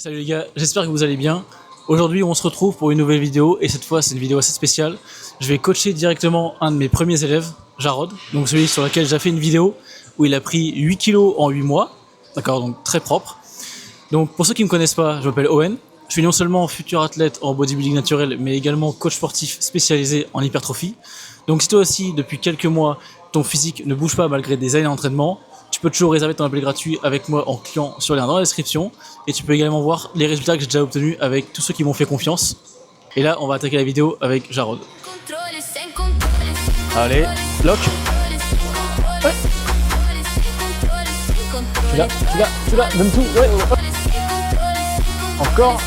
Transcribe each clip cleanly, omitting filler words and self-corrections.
Salut les gars, j'espère que vous allez bien. Aujourd'hui on se retrouve pour une nouvelle vidéo et cette fois c'est une vidéo assez spéciale. Je vais coacher directement un de mes premiers élèves, Jarod, donc celui sur lequel j'ai fait une vidéo où il a pris 8 kilos en 8 mois, d'accord, donc très propre. Donc pour ceux qui ne me connaissent pas, je m'appelle Owen, je suis non seulement futur athlète en bodybuilding naturel mais également coach sportif spécialisé en hypertrophie. Donc si toi aussi depuis quelques mois ton physique ne bouge pas malgré des années d'entraînement, tu peux toujours réserver ton appel gratuit avec moi en cliquant sur le lien dans la description et tu peux également voir les résultats que j'ai déjà obtenus avec tous ceux qui m'ont fait confiance. Et là, on va attaquer la vidéo avec Jarod. Allez, lock. Ouais. Tu l'as, donne tout. Ouais. Encore.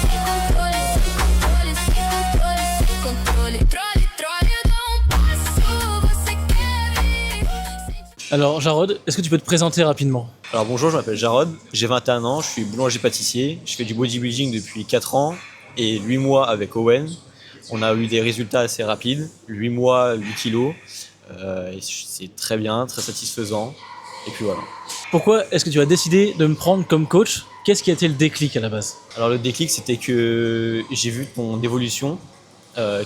Alors Jarod, est-ce que tu peux te présenter rapidement? Alors bonjour, je m'appelle Jarod, j'ai 21 ans, je suis boulanger-pâtissier, je fais du bodybuilding depuis 4 ans et 8 mois avec Owen. On a eu des résultats assez rapides, 8 mois, 8 kilos, et c'est très bien, très satisfaisant, et puis voilà. Pourquoi est-ce que tu as décidé de me prendre comme coach? Qu'est-ce qui a été le déclic à la base? Alors le déclic, c'était que j'ai vu ton évolution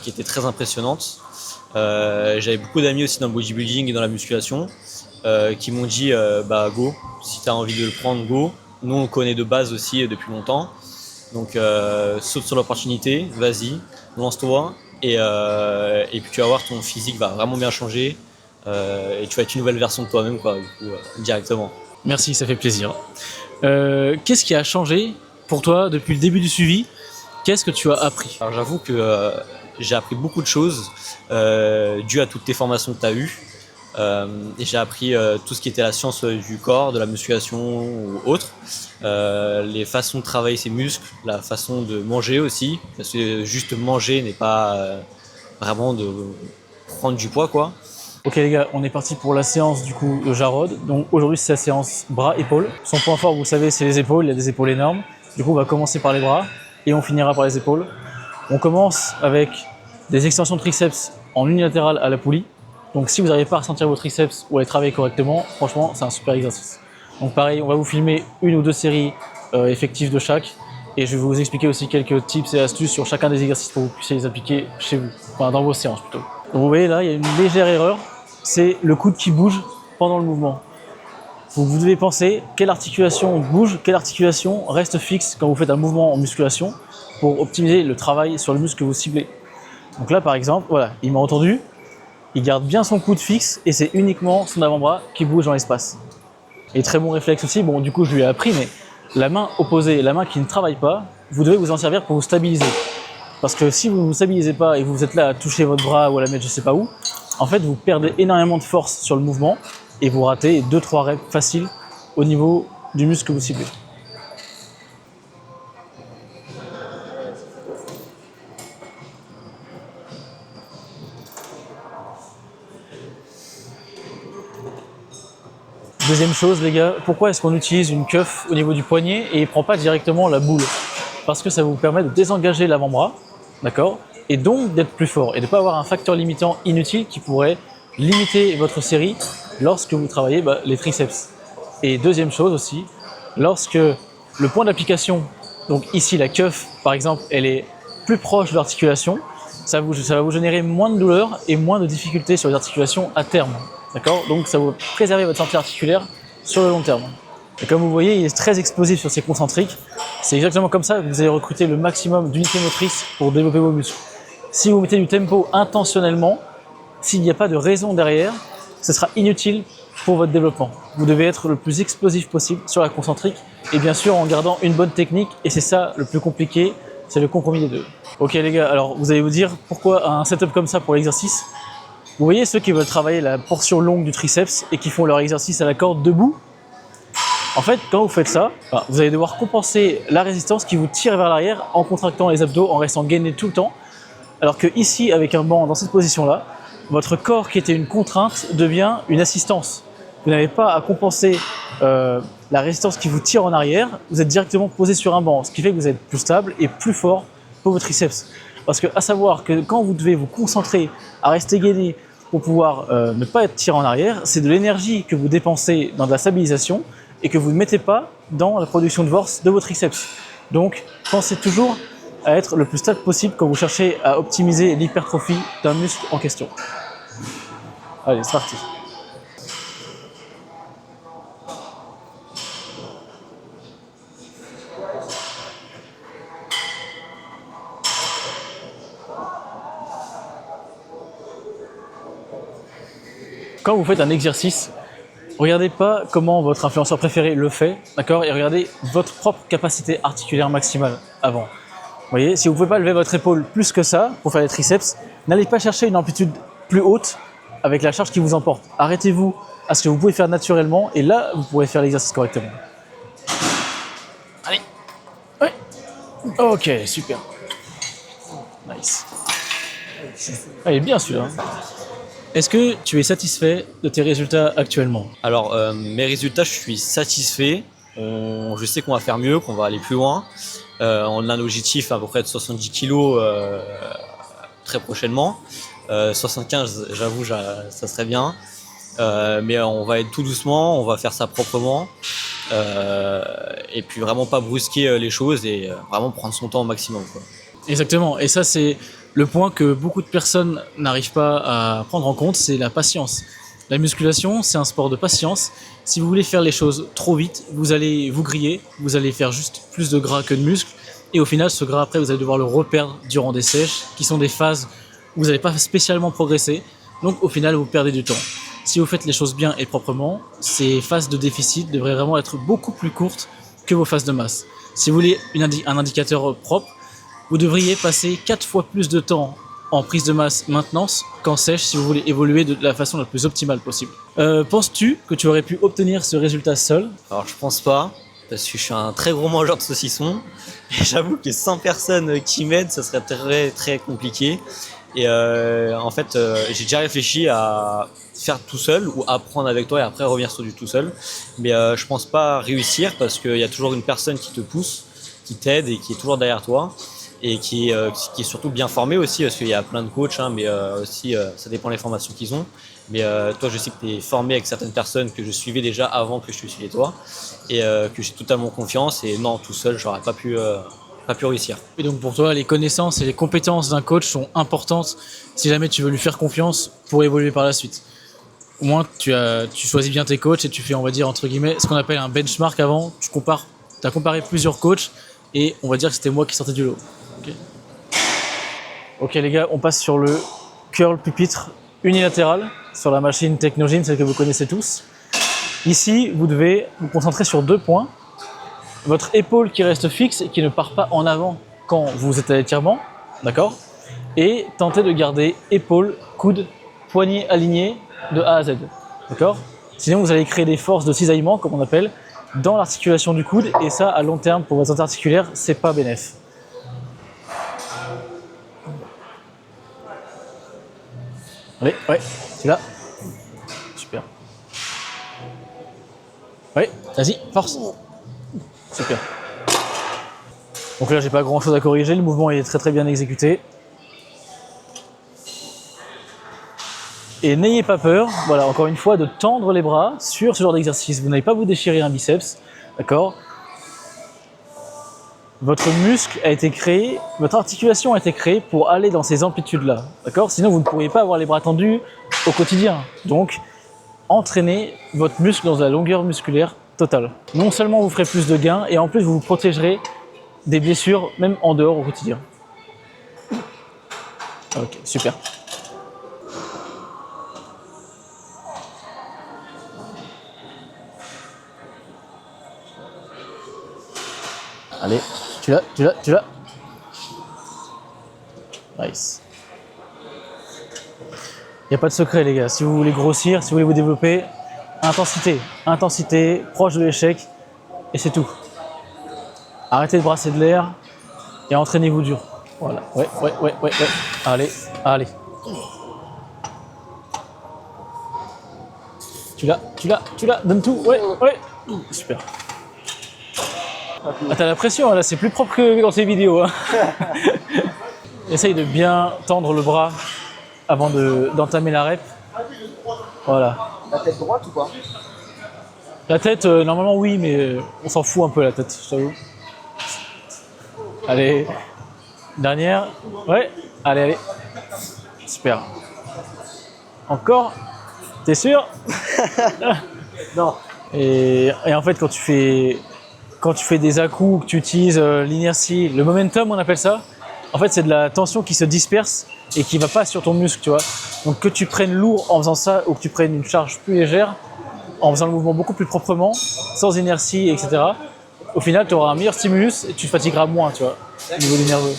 qui était très impressionnante. J'avais beaucoup d'amis aussi dans le bodybuilding et dans la musculation. Qui m'ont dit bah go, si tu as envie de le prendre, go. Nous on connaît de base aussi depuis longtemps, donc saute sur l'opportunité, vas-y, lance-toi et puis tu vas voir, ton physique va vraiment bien changer et tu vas être une nouvelle version de toi-même quoi, du coup, directement. Merci, ça fait plaisir. Qu'est-ce qui a changé pour toi depuis le début du suivi? Qu'est-ce que tu as appris? Alors j'avoue que j'ai appris beaucoup de choses dû à toutes tes formations que tu as eues. Et j'ai appris tout ce qui était la science du corps, de la musculation ou autre, les façons de travailler ses muscles, la façon de manger aussi, parce que juste manger n'est pas vraiment de prendre du poids quoi. Ok les gars, on est parti pour la séance du coup de Jarod. Donc aujourd'hui c'est la séance bras-épaules. Son point fort, vous savez, c'est les épaules, il a des épaules énormes. Du coup on va commencer par les bras et on finira par les épaules. On commence avec des extensions de triceps en unilatéral à la poulie. Donc si vous n'arrivez pas à ressentir vos triceps ou à les travailler correctement, franchement c'est un super exercice. Donc pareil, on va vous filmer une ou deux séries effectives de chaque et je vais vous expliquer aussi quelques tips et astuces sur chacun des exercices pour que vous puissiez les appliquer chez vous, enfin dans vos séances plutôt. Donc vous voyez là, il y a une légère erreur, c'est le coude qui bouge pendant le mouvement. Vous devez penser quelle articulation bouge, quelle articulation reste fixe quand vous faites un mouvement en musculation pour optimiser le travail sur le muscle que vous ciblez. Donc là par exemple, voilà, il m'a entendu. Il garde bien son coude fixe et c'est uniquement son avant-bras qui bouge dans l'espace. Et très bon réflexe aussi, bon du coup je lui ai appris, mais la main opposée, la main qui ne travaille pas, vous devez vous en servir pour vous stabiliser. Parce que si vous ne vous stabilisez pas et vous êtes là à toucher votre bras ou à la mettre je sais pas où, en fait vous perdez énormément de force sur le mouvement et vous ratez 2-3 reps faciles au niveau du muscle que vous ciblez. Deuxième chose les gars, pourquoi est-ce qu'on utilise une cuff au niveau du poignet et il ne prend pas directement la boule? Parce que ça vous permet de désengager l'avant-bras, d'accord? Et donc d'être plus fort et de ne pas avoir un facteur limitant inutile qui pourrait limiter votre série lorsque vous travaillez les triceps. Et deuxième chose aussi, lorsque le point d'application, donc ici la cuff par exemple, elle est plus proche de l'articulation, ça va vous générer moins de douleur et moins de difficultés sur les articulations à terme. D'accord? Donc ça va préserver votre santé articulaire sur le long terme. Et comme vous voyez, il est très explosif sur ses concentriques. C'est exactement comme ça que vous allez recruter le maximum d'unités motrices pour développer vos muscles. Si vous mettez du tempo intentionnellement, s'il n'y a pas de raison derrière, ce sera inutile pour votre développement. Vous devez être le plus explosif possible sur la concentrique et bien sûr en gardant une bonne technique, et c'est ça le plus compliqué, c'est le compromis des deux. Ok les gars, alors vous allez vous dire pourquoi un setup comme ça pour l'exercice? Vous voyez ceux qui veulent travailler la portion longue du triceps et qui font leur exercice à la corde debout? En fait, quand vous faites ça, vous allez devoir compenser la résistance qui vous tire vers l'arrière en contractant les abdos, en restant gainé tout le temps. Alors que ici, avec un banc dans cette position-là, votre corps qui était une contrainte devient une assistance. Vous n'avez pas à compenser la résistance qui vous tire en arrière, vous êtes directement posé sur un banc, ce qui fait que vous êtes plus stable et plus fort pour vos triceps. Parce que à savoir que quand vous devez vous concentrer à rester gainé pour pouvoir ne pas être tiré en arrière, c'est de l'énergie que vous dépensez dans de la stabilisation et que vous ne mettez pas dans la production de force de vos triceps. Donc pensez toujours à être le plus stable possible quand vous cherchez à optimiser l'hypertrophie d'un muscle en question. Allez, c'est parti. Quand vous faites un exercice, regardez pas comment votre influenceur préféré le fait, d'accord, et regardez votre propre capacité articulaire maximale avant. Vous voyez, si vous ne pouvez pas lever votre épaule plus que ça pour faire les triceps, n'allez pas chercher une amplitude plus haute avec la charge qui vous emporte. Arrêtez-vous à ce que vous pouvez faire naturellement et là, vous pourrez faire l'exercice correctement. Allez. Ouais. Ok, super. Nice. Allez, bien celui-là. Est-ce que tu es satisfait de tes résultats actuellement? Alors, mes résultats, je suis satisfait. Je sais qu'on va faire mieux, qu'on va aller plus loin. On a un objectif à peu près de 70 kg très prochainement. 75, j'avoue, ça serait bien. Mais on va être tout doucement, on va faire ça proprement. Et puis vraiment pas brusquer les choses et vraiment prendre son temps au maximum, quoi. Exactement. Et ça, c'est le point que beaucoup de personnes n'arrivent pas à prendre en compte, c'est la patience. La musculation, c'est un sport de patience. Si vous voulez faire les choses trop vite, vous allez vous griller, vous allez faire juste plus de gras que de muscles. Et au final, ce gras, après, vous allez devoir le reperdre durant des sèches, qui sont des phases où vous n'allez pas spécialement progresser. Donc au final, vous perdez du temps. Si vous faites les choses bien et proprement, ces phases de déficit devraient vraiment être beaucoup plus courtes que vos phases de masse. Si vous voulez un indicateur propre, vous devriez passer 4 fois plus de temps en prise de masse maintenance qu'en sèche si vous voulez évoluer de la façon la plus optimale possible. Penses-tu que tu aurais pu obtenir ce résultat seul? Alors je pense pas, parce que je suis un très gros mangeur de saucissons. Et j'avoue que 100 personnes qui m'aident, ça serait très très compliqué. Et en fait, j'ai déjà réfléchi à faire tout seul ou apprendre avec toi et après revenir sur du tout seul. Mais je pense pas réussir parce qu'il y a toujours une personne qui te pousse, qui t'aide et qui est toujours derrière toi. Et qui est surtout bien formé aussi, parce qu'il y a plein de coachs, hein, mais aussi ça dépend des formations qu'ils ont. Mais toi, je sais que tu es formé avec certaines personnes que je suivais déjà avant que je te suivais toi, et que j'ai totalement confiance. Et non, tout seul, j'aurais pas pu réussir. Et donc pour toi, les connaissances et les compétences d'un coach sont importantes si jamais tu veux lui faire confiance pour évoluer par la suite. Au moins, tu choisis bien tes coachs et tu fais, on va dire, entre guillemets, ce qu'on appelle un benchmark avant. Tu as comparé plusieurs coachs et on va dire que c'était moi qui sortais du lot. Okay. Ok les gars, on passe sur le curl pupitre unilatéral sur la machine Technogym, celle que vous connaissez tous. Ici, vous devez vous concentrer sur 2 points. Votre épaule qui reste fixe et qui ne part pas en avant quand vous êtes à l'étirement, d'accord? Et tentez de garder épaule, coude, poignet aligné de A à Z, d'accord? Sinon, vous allez créer des forces de cisaillement, comme on appelle, dans l'articulation du coude, et ça, à long terme, pour votre santé articulaire, c'est pas bénéf. Allez, ouais, tu l'as. Super. Ouais, vas-y, force. Super. Donc là, j'ai pas grand chose à corriger, le mouvement est très bien exécuté. Et n'ayez pas peur, voilà, encore une fois, de tendre les bras sur ce genre d'exercice. Vous n'allez pas vous déchirer un biceps, d'accord? Votre muscle a été créé, votre articulation a été créée pour aller dans ces amplitudes-là, d'accord? Sinon, vous ne pourriez pas avoir les bras tendus au quotidien. Donc, entraînez votre muscle dans la longueur musculaire totale. Non seulement vous ferez plus de gains, et en plus, vous vous protégerez des blessures, même en dehors au quotidien. Ok, super. Allez, tu l'as. Nice. Il n'y a pas de secret les gars, si vous voulez grossir, si vous voulez vous développer, intensité, proche de l'échec, et c'est tout. Arrêtez de brasser de l'air et entraînez-vous dur. Voilà, ouais. Allez. Tu l'as, donne tout, ouais. Super. Ah, t'as la pression, là, c'est plus propre que dans tes vidéos. Hein. Essaye de bien tendre le bras avant d'entamer la rep. Voilà. La tête droite ou pas? La tête, normalement oui, mais on s'en fout un peu la tête, je t'avoue. Allez, dernière. Ouais, allez. Super. Encore. T'es sûr? Non. Et en fait, quand tu fais des à-coups, que tu utilises l'inertie, le momentum, on appelle ça. En fait, c'est de la tension qui se disperse et qui va pas sur ton muscle, tu vois. Donc que tu prennes lourd en faisant ça ou que tu prennes une charge plus légère, en faisant le mouvement beaucoup plus proprement, sans inertie, etc. Au final, tu auras un meilleur stimulus et tu te fatigueras moins, tu vois, au niveau du nerveux.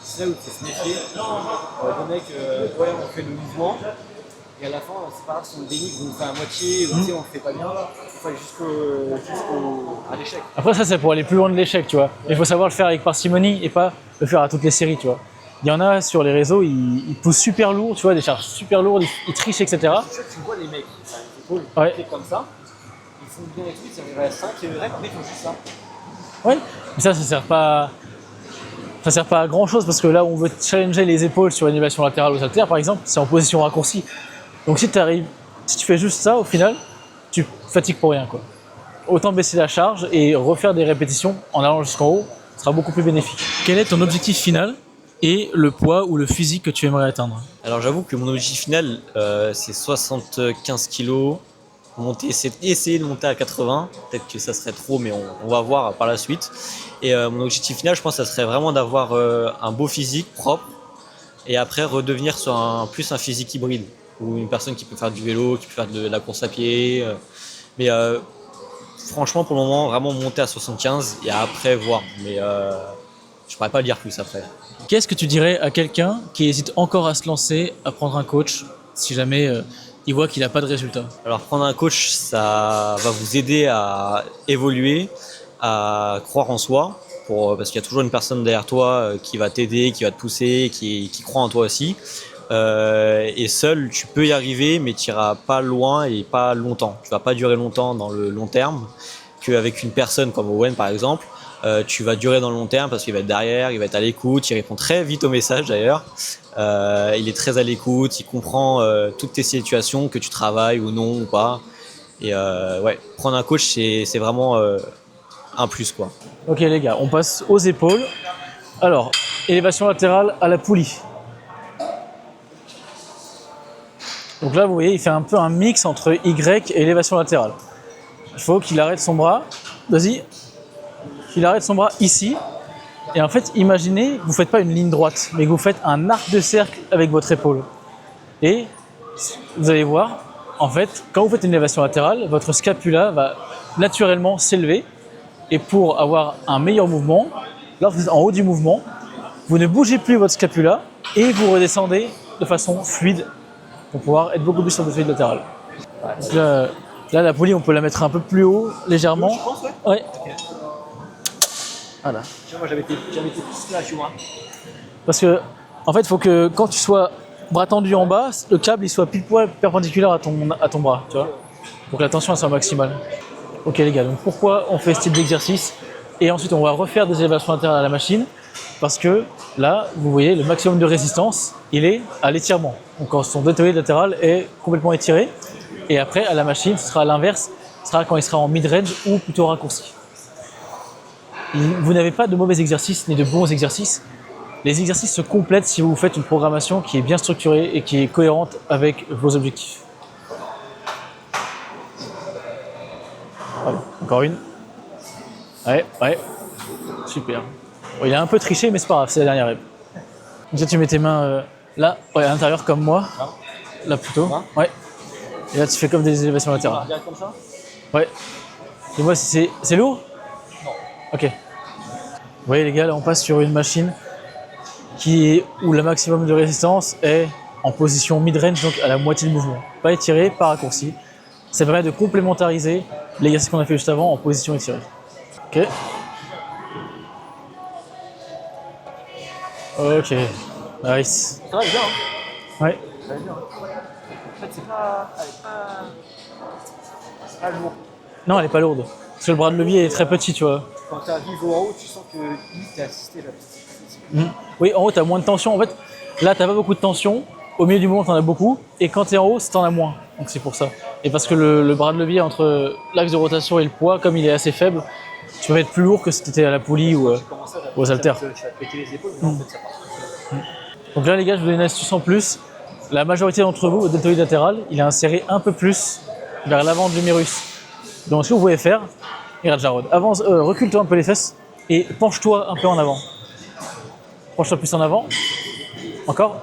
C'est là où tu fais se méfier. Des mecs, ouais, on fait le mouvement. Et à la fin, c'est pas grave si on dénigre ou on fait à moitié, ou tu sais, on le fait pas bien. Il faut aller à l'échec. Après, ça, c'est pour aller plus loin de l'échec, tu vois. Mais il faut savoir le faire avec parcimonie et pas le faire à toutes les séries, tu vois. Il y en a sur les réseaux, ils poussent super lourd, tu vois, des charges super lourdes, ils trichent, etc. Je suis sûr que tu vois les mecs, ils ont les épaules fait comme ça, ils font bien et tout, ils arrivent à 5 reps, mais ils font juste ça. Ouais, mais ça sert pas. Ça sert pas à grand chose parce que là où on veut challenger les épaules sur une élévation latérale ou saltaire, par exemple, c'est en position raccourcie. Donc si tu fais juste ça, au final, tu fatigues pour rien, quoi. Autant baisser la charge et refaire des répétitions en allant jusqu'en haut sera beaucoup plus bénéfique. Quel est ton objectif final et le poids ou le physique que tu aimerais atteindre? Alors j'avoue que mon objectif final, c'est 75 kilos, essayer de monter à 80. Peut-être que ça serait trop, mais on va voir par la suite. Et mon objectif final, je pense, ça serait vraiment d'avoir un beau physique propre et après redevenir sur plus un physique hybride ou une personne qui peut faire du vélo, qui peut faire de la course à pied. Mais franchement, pour le moment, vraiment monter à 75 et après voir. Mais je pourrais pas le dire plus après. Qu'est-ce que tu dirais à quelqu'un qui hésite encore à se lancer, à prendre un coach, si jamais il voit qu'il n'a pas de résultat? Alors prendre un coach, ça va vous aider à évoluer, à croire en soi, parce qu'il y a toujours une personne derrière toi qui va t'aider, qui va te pousser, qui croit en toi aussi. Et seul, tu peux y arriver, mais tu n'iras pas loin et pas longtemps. Tu vas pas durer longtemps dans le long terme qu'avec une personne comme Owen par exemple. Tu vas durer dans le long terme parce qu'il va être derrière, il va être à l'écoute, il répond très vite aux messages d'ailleurs. Il est très à l'écoute, il comprend toutes tes situations, que tu travailles ou non ou pas. Et ouais, prendre un coach, c'est vraiment un plus, quoi. Ok les gars, on passe aux épaules. Alors, élévation latérale à la poulie. Donc là, vous voyez, il fait un peu un mix entre Y et élévation latérale. Il faut qu'il arrête son bras. Vas-y. Qu'il arrête son bras ici. Et en fait, imaginez, vous ne faites pas une ligne droite, mais que vous faites un arc de cercle avec votre épaule. Et vous allez voir, en fait, quand vous faites une élévation latérale, votre scapula va naturellement s'élever. Et pour avoir un meilleur mouvement, lorsque vous êtes en haut du mouvement, vous ne bougez plus votre scapula et vous redescendez de façon fluide pour pouvoir être beaucoup plus sur le fluide latéral. Donc là, la poulie, on peut la mettre un peu plus haut, légèrement. Tu penses, ouais? Ouais. Okay. Voilà. Moi, j'avais été plus là, tu vois. Parce que, en fait, il faut que quand tu sois bras tendu en bas, le câble il soit pile poil perpendiculaire à ton bras, tu vois, pour que la tension elle soit maximale. Ok les gars, donc pourquoi on fait ce type d'exercice? Et ensuite, on va refaire des élévations latérales à la machine. Parce que là, vous voyez, le maximum de résistance, il est à l'étirement. Donc quand son deltoïde latéral est complètement étiré. Et après, à la machine, ce sera à l'inverse. Ce sera quand il sera en mid-range ou plutôt raccourci. Vous n'avez pas de mauvais exercices ni de bons exercices. Les exercices se complètent si vous faites une programmation qui est bien structurée et qui est cohérente avec vos objectifs. Voilà, encore une. Ouais. Super. Bon, il a un peu triché, mais c'est pas grave, c'est la dernière rep. Donc là, tu mets tes mains là, ouais, à l'intérieur comme moi. Là plutôt. Ouais. Et là, tu fais comme des élévations latérales. Direct comme ça? Ouais. Et moi, c'est lourd? Non. Ok. Vous voyez les gars, là on passe sur une machine où le maximum de résistance est en position mid-range, donc à la moitié du mouvement. Pas étiré, pas raccourci. Ça permet de complémentariser l'exercice qu'on a fait juste avant en position étirée. Ok. Ok. Nice. Ça va bien, hein? Ouais. Ça va bien. En fait, c'est pas lourd. Non, elle est pas lourde. Parce que le bras de levier est très petit, tu vois. Quand tu arrives en haut, tu sens que t'es assisté là. Oui, en haut, tu as moins de tension. En fait, là, tu n'as pas beaucoup de tension. Au milieu du mouvement, tu en as beaucoup. Et quand tu es en haut, tu en as moins. Donc c'est pour ça. Et parce que le bras de levier, entre l'axe de rotation et le poids, comme il est assez faible, Tu peux mettre plus lourd que si tu étais à la poulie ou aux haltères. Tu vas te péter les épaules, mais non, en fait, ça part. Donc là, les gars, je vous donne une astuce en plus. La majorité d'entre vous, votre deltoïde latéral, il est inséré un peu plus vers l'avant de l'humérus. Donc, ce que vous pouvez faire, regarde Jarod, avance, recule-toi un peu les fesses et penche-toi un peu en avant. Penche-toi plus en avant. Encore.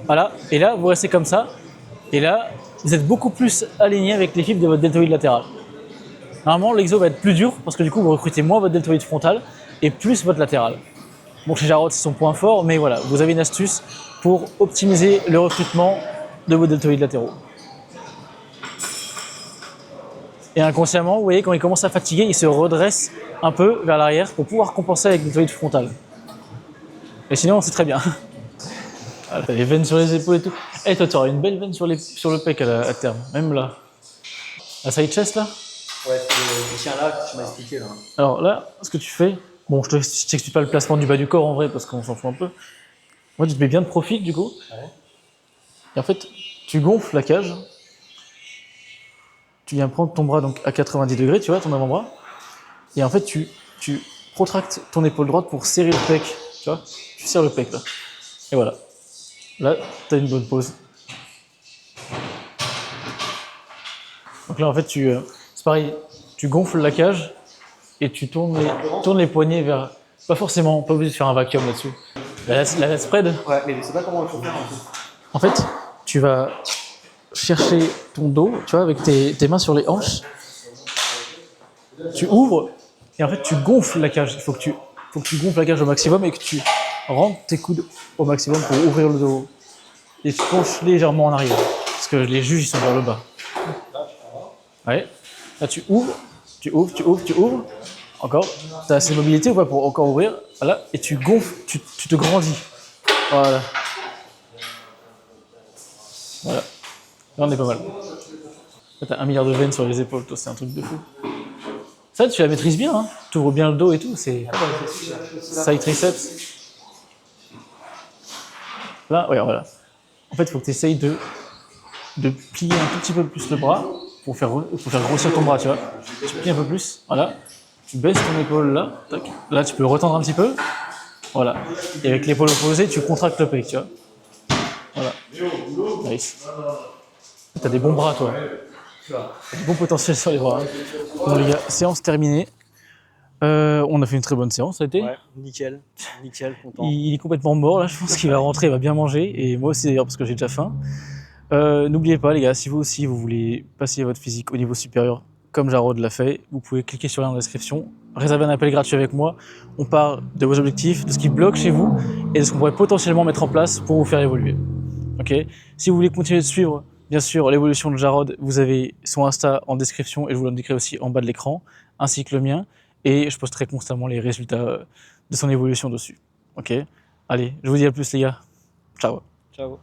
Voilà. Et là, vous restez comme ça. Et là, vous êtes beaucoup plus aligné avec les fibres de votre deltoïde latéral. Normalement, l'exo va être plus dur parce que du coup, vous recrutez moins votre deltoïde frontal et plus votre latéral. Bon, chez Jarod, c'est son point fort, mais voilà, vous avez une astuce pour optimiser le recrutement de vos deltoïdes latéraux. Et inconsciemment, vous voyez, quand il commence à fatiguer, il se redresse un peu vers l'arrière pour pouvoir compenser avec le deltoïde frontal. Et sinon, c'est très bien. Ah, t'as les veines sur les épaules et tout. Eh, toi, tu auras une belle veine sur le pec à terme, même là. La side chest, là. Ouais, c'est le tien là que tu m'as expliqué là. Alors là, ce que tu fais, bon, je t'explique pas le placement du bas du corps en vrai parce qu'on s'en fout un peu. Moi, tu te mets bien de profil du coup. Ouais. Et en fait, tu gonfles la cage. Tu viens prendre ton bras donc à 90 degrés, tu vois, ton avant-bras. Et en fait, tu protractes ton épaule droite pour serrer le pec. Tu vois, tu serres le pec là. Et voilà. Là, tu as une bonne pause. Donc là, en fait, c'est pareil, tu gonfles la cage et tu tournes les poignets vers. Pas forcément, pas obligé de faire un vacuum là-dessus. La lat spread, Ouais, mais je sais pas comment il faut faire en fait. en fait, tu vas chercher ton dos, tu vois, avec tes mains sur les hanches. Tu ouvres et en fait, tu gonfles la cage. Il faut que tu gonfles la cage au maximum et que tu rentres tes coudes au maximum pour ouvrir le dos. Et tu penches légèrement en arrière parce que les juges ils sont vers le bas. Ouais. Là, tu ouvres. Encore. Tu as assez de mobilité ou pas pour encore ouvrir. Voilà. Et tu gonfles, tu te grandis. Voilà. Voilà. Là, on est pas mal. Là, t'as 1 milliard de veines sur les épaules, toi, c'est un truc de fou. Ça, tu la maîtrises bien, hein. Tu ouvres bien le dos et tout. C'est side triceps. Là, ouais, voilà. En fait, il faut que tu essayes de plier un tout petit peu plus le bras pour faire grossir ton bras, tu vois. Tu plies un peu plus, voilà. Tu baisses ton épaule là, tac. Là, tu peux le retendre un petit peu, voilà. Et avec l'épaule opposée, tu contractes le pec, tu vois. Voilà. Nice. T'as des bons bras, toi. T'as du bon potentiel sur les bras. Hein. Bon, les gars, séance terminée. On a fait une très bonne séance, ça a été. Ouais, nickel, content. Il est complètement mort, là. Je pense qu'il va rentrer, il va bien manger. Et moi aussi, d'ailleurs, parce que j'ai déjà faim. N'oubliez pas les gars, si vous aussi vous voulez passer votre physique au niveau supérieur comme Jarod l'a fait, vous pouvez cliquer sur le lien dans la description, réserver un appel gratuit avec moi, on parle de vos objectifs, de ce qui bloque chez vous et de ce qu'on pourrait potentiellement mettre en place pour vous faire évoluer. Ok. Si vous voulez continuer de suivre bien sûr l'évolution de Jarod, vous avez son Insta en description et je vous l'indiquerai aussi en bas de l'écran, ainsi que le mien et je posterai constamment les résultats de son évolution dessus. Ok. Allez, je vous dis à plus les gars, ciao. Ciao.